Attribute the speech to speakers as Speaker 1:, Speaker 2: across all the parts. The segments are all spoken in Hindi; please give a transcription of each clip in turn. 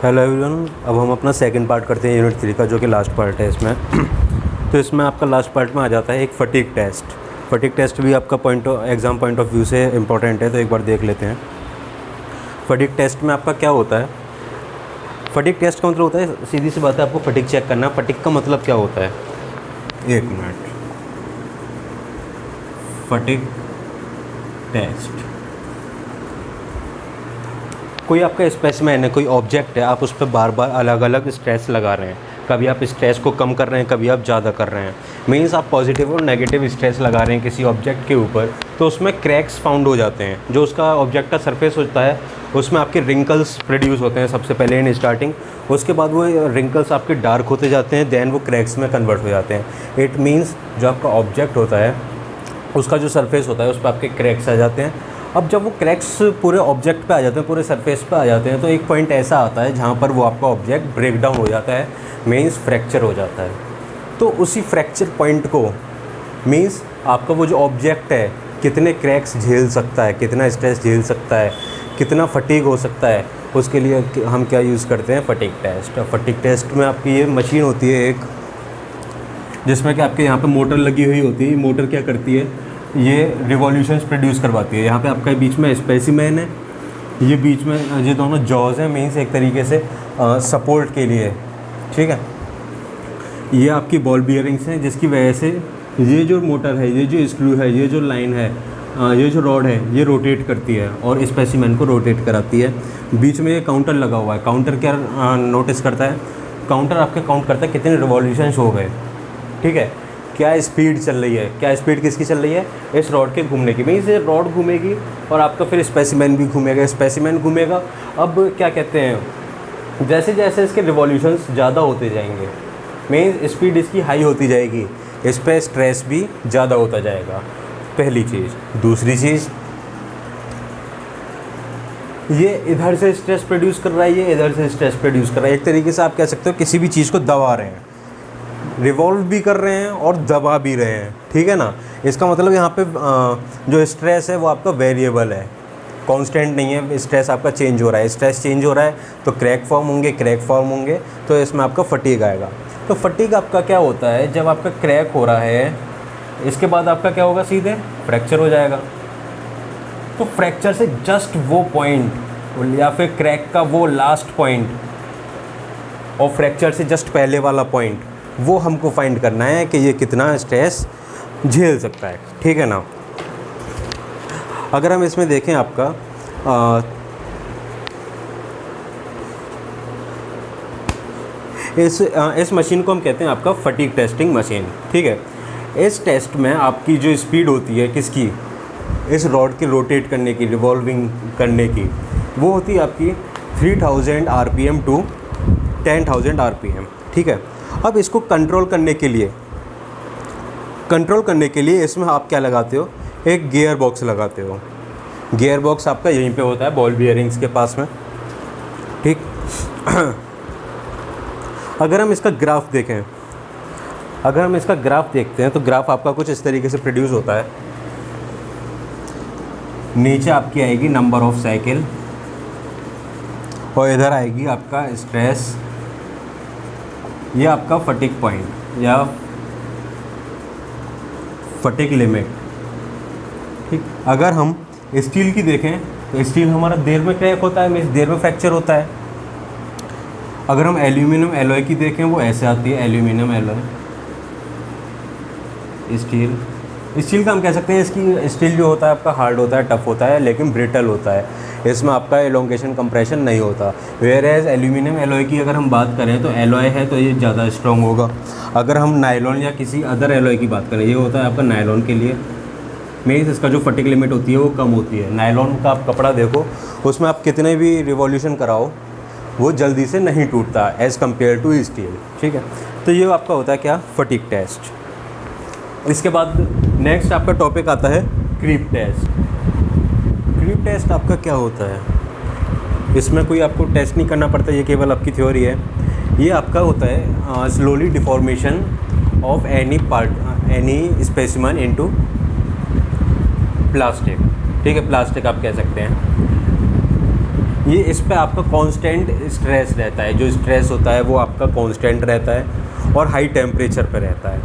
Speaker 1: हेलो एवरीवन, अब हम अपना सेकंड पार्ट करते हैं यूनिट 3 का, जो कि लास्ट पार्ट है इसमें। तो इसमें आपका लास्ट पार्ट में आ जाता है एक फटीग टेस्ट। फटीग टेस्ट भी आपका एग्ज़ाम पॉइंट ऑफ व्यू से इम्पॉर्टेंट है, तो एक बार देख लेते हैं। फटीग टेस्ट में आपका क्या होता है? फटीग टेस्ट का मतलब होता है, सीधी सी बात है, आपको फटीग चेक करना। फटीग का मतलब क्या होता है? एक मिनट। फटीग टेस्ट कोई आपका स्पेसिमेन है, कोई ऑब्जेक्ट है, आप उस पर बार बार अलग अलग स्ट्रेस लगा रहे हैं। कभी आप स्ट्रेस को कम कर रहे हैं, कभी आप ज़्यादा कर रहे हैं। मीन्स आप पॉजिटिव और नेगेटिव स्ट्रेस लगा रहे हैं किसी ऑब्जेक्ट के ऊपर, तो उसमें क्रैक्स फाउंड हो जाते हैं। जो उसका ऑब्जेक्ट का सरफेस होता है उसमें आपके रिंकल्स प्रोड्यूस होते हैं सबसे पहले इन स्टार्टिंग। उसके बाद वो रिंकल्स आपके डार्क होते जाते हैं, देन वो क्रैक्स में कन्वर्ट हो जाते हैं। इट मीन्स जो आपका ऑब्जेक्ट होता है उसका जो सरफेस होता है उस पर आपके क्रैक्स आ जाते हैं। अब जब वो क्रैक्स पूरे ऑब्जेक्ट पे आ जाते हैं, पूरे सरफेस पे आ जाते हैं, तो एक पॉइंट ऐसा आता है जहाँ पर वो आपका ऑब्जेक्ट ब्रेक डाउन हो जाता है, मीन्स फ्रैक्चर हो जाता है। तो उसी फ्रैक्चर पॉइंट को मीन्स आपका वो जो ऑब्जेक्ट है कितने क्रैक्स झेल सकता है, कितना स्ट्रेस झेल सकता है, कितना फटीग हो सकता है, उसके लिए हम क्या यूज़ करते हैं? Fatigue test. फटीग टेस्ट में आपकी ये मशीन होती है एक, जिसमें कि आपके यहाँ पे मोटर लगी हुई होती है। मोटर क्या करती है? ये रिवॉल्यूशंस प्रोड्यूस करवाती है। यहाँ पे आपका बीच में स्पेसिमेन है, ये बीच में ये दोनों जॉज हैं, मीन्स एक तरीके से सपोर्ट के लिए, ठीक है। ये आपकी बॉल बियरिंग्स हैं, जिसकी वजह से ये जो मोटर है, ये जो स्क्रू है, ये जो लाइन है, ये जो रॉड है, ये रोटेट करती है और स्पेसिमेन को रोटेट कराती है। बीच में ये काउंटर लगा हुआ है। काउंटर क्या नोटिस करता है? काउंटर आपके काउंट करता है कितने रिवॉल्यूशंस हो गए, ठीक है, क्या स्पीड चल रही है, क्या स्पीड किसकी चल रही है? इस रॉड के घूमने की। मीन्स ये रॉड घूमेगी और आपका फिर स्पेसिमेन भी घूमेगा, स्पेसिमेन घूमेगा। अब क्या कहते हैं, जैसे जैसे इसके रिवॉल्यूशंस ज़्यादा होते जाएंगे, मीन्स स्पीड इसकी हाई होती जाएगी, इस पर स्ट्रेस भी ज़्यादा होता जाएगा, पहली चीज़। दूसरी चीज़, ये इधर से स्ट्रेस प्रोड्यूस कर रहा है, ये इधर से स्ट्रेस प्रोड्यूस कर रहा है। एक तरीके से आप कह सकते हो किसी भी चीज़ को दबा रहे हैं, रिवॉल्व भी कर रहे हैं और दबा भी रहे हैं, ठीक है ना। इसका मतलब यहाँ पे जो स्ट्रेस है वो आपका वेरिएबल है, कांस्टेंट नहीं है। स्ट्रेस आपका चेंज हो रहा है, स्ट्रेस चेंज हो रहा है तो क्रैक फॉर्म होंगे, क्रैक फॉर्म होंगे तो इसमें आपका फटीग आएगा। तो फटीग आपका क्या होता है? जब आपका क्रैक हो रहा है, इसके बाद आपका क्या होगा? सीधे फ्रैक्चर हो जाएगा। तो फ्रैक्चर से जस्ट वो पॉइंट या फिर क्रैक का वो लास्ट पॉइंट और फ्रैक्चर से जस्ट पहले वाला पॉइंट, वो हमको फाइंड करना है कि ये कितना स्ट्रेस झेल सकता है, ठीक है ना। अगर हम इसमें देखें आपका इस मशीन को हम कहते हैं आपका फटीग टेस्टिंग मशीन, ठीक है। इस टेस्ट में आपकी जो स्पीड होती है किसकी? इस रॉड के रोटेट करने की, रिवॉल्विंग करने की, वो होती है आपकी 3000 RPM टू 10,000 RPM, ठीक है। अब इसको कंट्रोल करने के लिए इसमें आप क्या लगाते हो? एक गियर बॉक्स लगाते हो। गियर बॉक्स आपका यहीं पे होता है, बॉल बियरिंग्स के पास में, ठीक। अगर हम इसका ग्राफ देखें, अगर हम इसका ग्राफ देखते हैं तो ग्राफ आपका कुछ इस तरीके से प्रोड्यूस होता है। नीचे आपकी आएगी नंबर ऑफ साइकिल और इधर आएगी आपका स्ट्रेस, ये आपका फटीग पॉइंट या फटीग लिमिट, ठीक। अगर हम स्टील की देखें तो स्टील हमारा देर में क्रैक होता है, मीन्स देर में फ्रैक्चर होता है। अगर हम एल्यूमिनियम एलॉय की देखें, वो ऐसे आती है, एल्यूमिनियम एलॉय। स्टील का हम कह सकते हैं, इसकी स्टील जो होता है आपका हार्ड होता है, टफ होता है, लेकिन ब्रिटल होता है। इसमें आपका एलोंगेशन कंप्रेशन नहीं होता। वेयर एज एल्यूमिनियम एलॉय की अगर हम बात करें तो एलॉय है तो ये ज़्यादा स्ट्रॉन्ग होगा। अगर हम नायलॉन या किसी अदर एलॉय की बात करें, ये होता है आपका नायलॉन के लिए, मीन्स इसका जो फटीग लिमिट होती है वो कम होती है। नायलॉन का आप कपड़ा देखो, उसमें आप कितने भी रिवॉल्यूशन कराओ वो जल्दी से नहीं टूटता एज़ कम्पेयर टू स्टील, ठीक है। तो ये आपका होता है क्या? Fatigue test. इसके बाद नेक्स्ट आपका टॉपिक आता है क्रीप टेस्ट। क्रीप टेस्ट आपका क्या होता है? इसमें कोई आपको टेस्ट नहीं करना पड़ता, ये केवल आपकी थ्योरी है। ये आपका होता है slowly deformation of any specimen into plastic, ठीक है, प्लास्टिक आप कह सकते हैं। ये इस पे आपका कांस्टेंट स्ट्रेस रहता है, जो स्ट्रेस होता है वो आपका कांस्टेंट रहता है और हाई टेम्परेचर पे रहता है,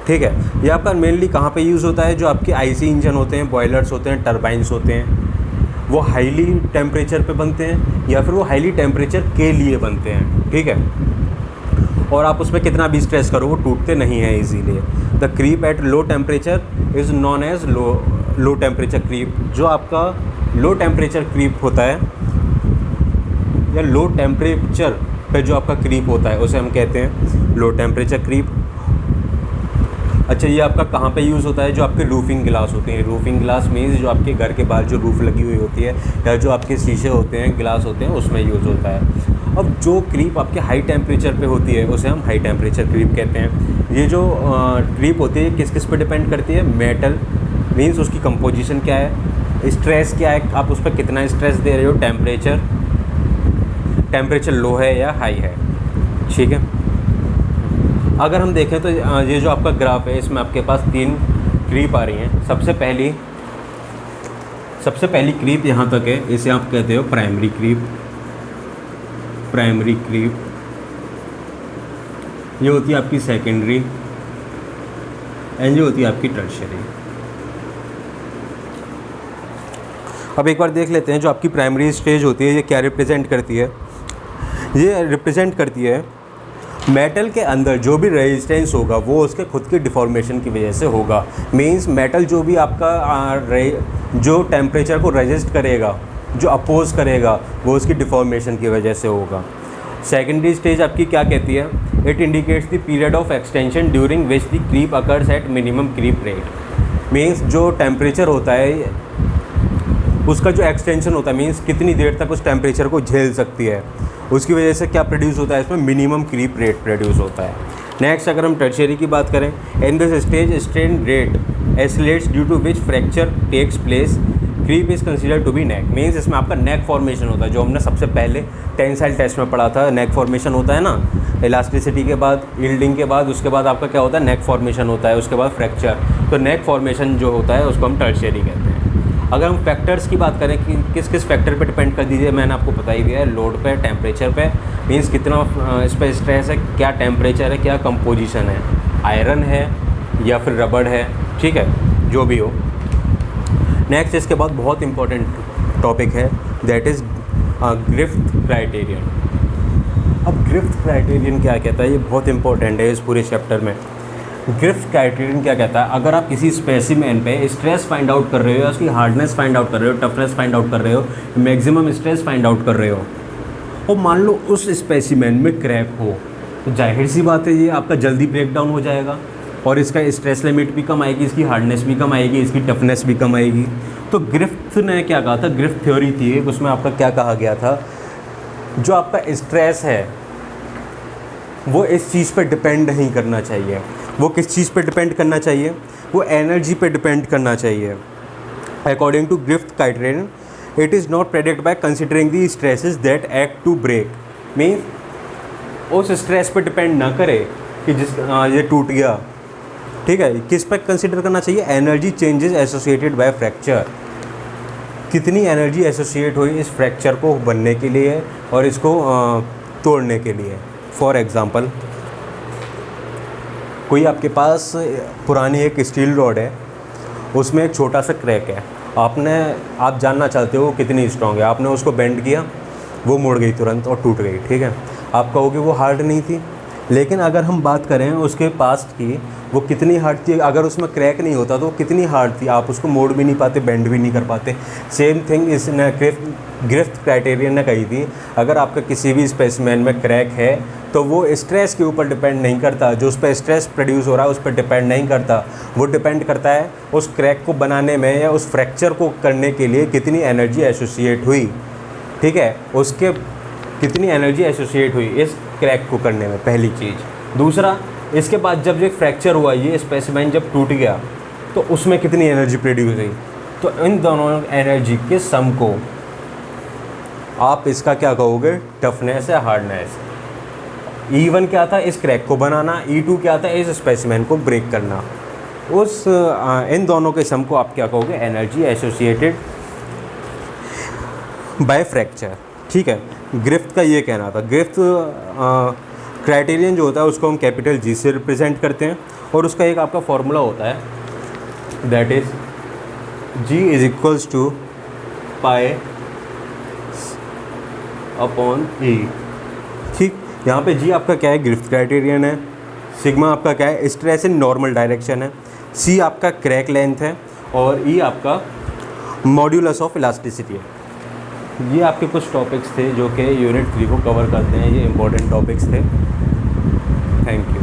Speaker 1: ठीक है। ये आपका मेनली कहाँ पे यूज़ होता है, जो आपके आईसी इंजन होते हैं, बॉयलर्स होते हैं, टरबाइंस होते हैं, वो हाईली टेम्परेचर पे बनते हैं या फिर वो हाईली टेम्परेचर के लिए बनते हैं, ठीक है। और आप उस पर कितना भी स्ट्रेस करो वो टूटते नहीं हैं easily. The creep at low temperature is known as low temperature creep. जो आपका लो टेम्परेचर क्रीप होता है या लो टेम्परेचर पे जो आपका क्रीप होता है उसे हम कहते हैं लो टेम्परेचर क्रीप। अच्छा, ये आपका कहाँ पे यूज़ होता है, जो आपके रूफिंग ग्लास होते हैं। रूफिंग ग्लास मीन्स जो आपके घर के बाहर जो रूफ़ लगी हुई होती है या जो आपके शीशे होते हैं, ग्लास होते हैं, उसमें यूज़ होता है। अब जो क्रीप आपके हाई टेम्परेचर पे होती है उसे हम हाई टेम्परेचर क्रीप कहते हैं। ये जो क्रीप होती है किस किस पे डिपेंड करती है, मेटल मीन्स उसकी कंपोजिशन क्या है, स्ट्रेस क्या है, आप उस पर कितना स्ट्रेस दे रहे हो, टेम्परेचर लो है या हाई है, ठीक है। अगर हम देखें तो ये जो आपका ग्राफ है इसमें आपके पास 3 क्रीप आ रही हैं। सबसे पहली क्रीप यहाँ तक है, इसे आप कहते हो प्राइमरी क्रीप। ये होती है आपकी सेकेंडरी एंड ये होती है आपकी टर्शियरी। अब एक बार देख लेते हैं जो आपकी प्राइमरी स्टेज होती है ये क्या रिप्रेजेंट करती है। ये रिप्रेजेंट करती है मेटल के अंदर जो भी रेजिस्टेंस होगा वो उसके खुद की डिफॉर्मेशन की वजह से होगा। मींस मेटल जो भी आपका जो टेम्परेचर को रेजिस्ट करेगा, जो अपोज करेगा, वो उसकी डिफॉर्मेशन की वजह से होगा। सेकेंडरी स्टेज आपकी क्या कहती है, it indicates the period of extension during which the creep occurs at minimum creep rate. Means जो टेम्परेचर होता है उसका जो एक्सटेंशन होता है, मींस कितनी देर तक उस टेम्परेचर को झेल सकती है, उसकी वजह से क्या प्रोड्यूस होता है, इसमें मिनिमम क्रीप रेट प्रोड्यूस होता है। नेक्स्ट अगर हम टर्शियरी की बात करें, in this stage strain rate escalates due to which fracture takes place, creep is considered to be neck. Means इसमें आपका नेक फॉर्मेशन होता है, जो हमने सबसे पहले टेंसाइल टेस्ट में पढ़ा था। नेक फॉर्मेशन होता है ना, इलास्टिसिटी के बाद, यील्डिंग के बाद, उसके बाद आपका क्या होता है, नेक फॉर्मेशन होता है, उसके बाद फ्रैक्चर। तो नेक फॉर्मेशन जो होता है उसको हम टर्शियरी कहते हैं। अगर हम फैक्टर्स की बात करें कि किस किस फैक्टर पे डिपेंड कर दीजिए, मैंने आपको बता ही दिया है, लोड पे, टेम्परेचर पे, मींस कितना इस पर स्ट्रेस है, क्या टेम्परेचर है, क्या कंपोजिशन है, आयरन है या फिर रबड़ है, ठीक है, जो भी हो। नेक्स्ट इसके बाद बहुत इंपॉर्टेंट टॉपिक है, दैट इज़ ग्रिफ्थ क्राइटेरियन। अब ग्रिफ्थ क्राइटेरियन क्या कहता है, ये बहुत इंपॉर्टेंट है इस पूरे चैप्टर में। ग्रिफ्थ क्राइटेरियन क्या कहता है, अगर आप किसी स्पेसिमेन पे स्ट्रेस फाइंड आउट कर रहे हो या उसकी हार्डनेस फाइंड आउट कर रहे हो, टफनेस फाइंड आउट कर रहे हो, मैक्सिमम स्ट्रेस फाइंड आउट कर रहे हो, और मान लो उस स्पेसिमेन में क्रैक हो, तो जाहिर सी बात है ये आपका जल्दी ब्रेक डाउन हो जाएगा और इसका स्ट्रेस लिमिट भी कम आएगी, इसकी हार्डनेस भी कम आएगी, इसकी टफनेस भी कम आएगी। तो ग्रिफ्थ ने क्या कहा था, ग्रिफ्थ थ्योरी थी, उसमें आपका क्या कहा गया था, जो आपका स्ट्रेस है वो इस चीज़ पर डिपेंड नहीं करना चाहिए। वो किस चीज़ पे डिपेंड करना चाहिए, वो एनर्जी पे डिपेंड करना चाहिए। According to Griffith criterion, it is not predict by considering the stresses that act to break. Means उस स्ट्रेस पे डिपेंड ना करे कि ये टूट गया, ठीक है, किस पे कंसिडर करना चाहिए, energy changes associated by fracture. कितनी एनर्जी एसोसिएट हुई इस फ्रैक्चर को बनने के लिए और इसको तोड़ने के लिए। फॉर एग्ज़ाम्पल, कोई आपके पास पुरानी एक स्टील रॉड है, उसमें एक छोटा सा क्रैक है, आप जानना चाहते हो कितनी स्ट्रॉन्ग है, आपने उसको बेंड किया, वो मुड़ गई तुरंत और टूट गई, ठीक है। आप कहोगे वो हार्ड नहीं थी, लेकिन अगर हम बात करें उसके पास्ट की, वो कितनी हार्ड थी, अगर उसमें क्रैक नहीं होता तो वो कितनी हार्ड थी, आप उसको मोड़ भी नहीं पाते, बेंड भी नहीं कर पाते। सेम थिंग इसने ग्रिफ्थ क्राइटेरियन ने कही थी, अगर आपका किसी भी स्पेसिमेन में क्रैक है तो वो स्ट्रेस के ऊपर डिपेंड नहीं करता, जो उस पर स्ट्रेस प्रोड्यूस हो रहा है उस पर डिपेंड नहीं करता, वो डिपेंड करता है उस क्रैक को बनाने में या उस फ्रैक्चर को करने के लिए कितनी एनर्जी एसोसिएट हुई, ठीक है, उसके कितनी एनर्जी एसोसिएट हुई इस क्रैक को करने में, पहली चीज़। दूसरा, इसके बाद जब ये फ्रैक्चर हुआ, ये स्पेसिमेन जब टूट गया तो उसमें कितनी एनर्जी प्रोड्यूस हुई, तो इन दोनों एनर्जी के सम को आप इसका क्या कहोगे, टफनेस या हार्डनेस। E1 क्या था, इस क्रैक को बनाना, E2 क्या था, इस स्पेसिमेन को ब्रेक करना। इन दोनों के सम को आप क्या कहोगे, एनर्जी एसोसिएटेड बाय फ्रैक्चर। ठीक है। ग्रिफ्थ का ये कहना था, ग्रिफ्थ क्राइटेरियन जो होता है उसको हम कैपिटल जी से रिप्रेजेंट करते हैं, और उसका एक आपका फॉर्मूला होता है, that is G is equals to pi upon E. ठीक, यहाँ पे जी आपका क्या है, ग्रिफ्थ क्राइटेरियन है, सिग्मा आपका क्या है, स्ट्रेस इन नॉर्मल डायरेक्शन है, सी आपका क्रैक लेंथ है, और ई आपका मॉड्यूलस ऑफ इलास्टिसिटी है। ये आपके कुछ टॉपिक्स थे जो कि यूनिट 3 को कवर करते हैं, ये इंपॉर्टेंट टॉपिक्स थे। Thank you.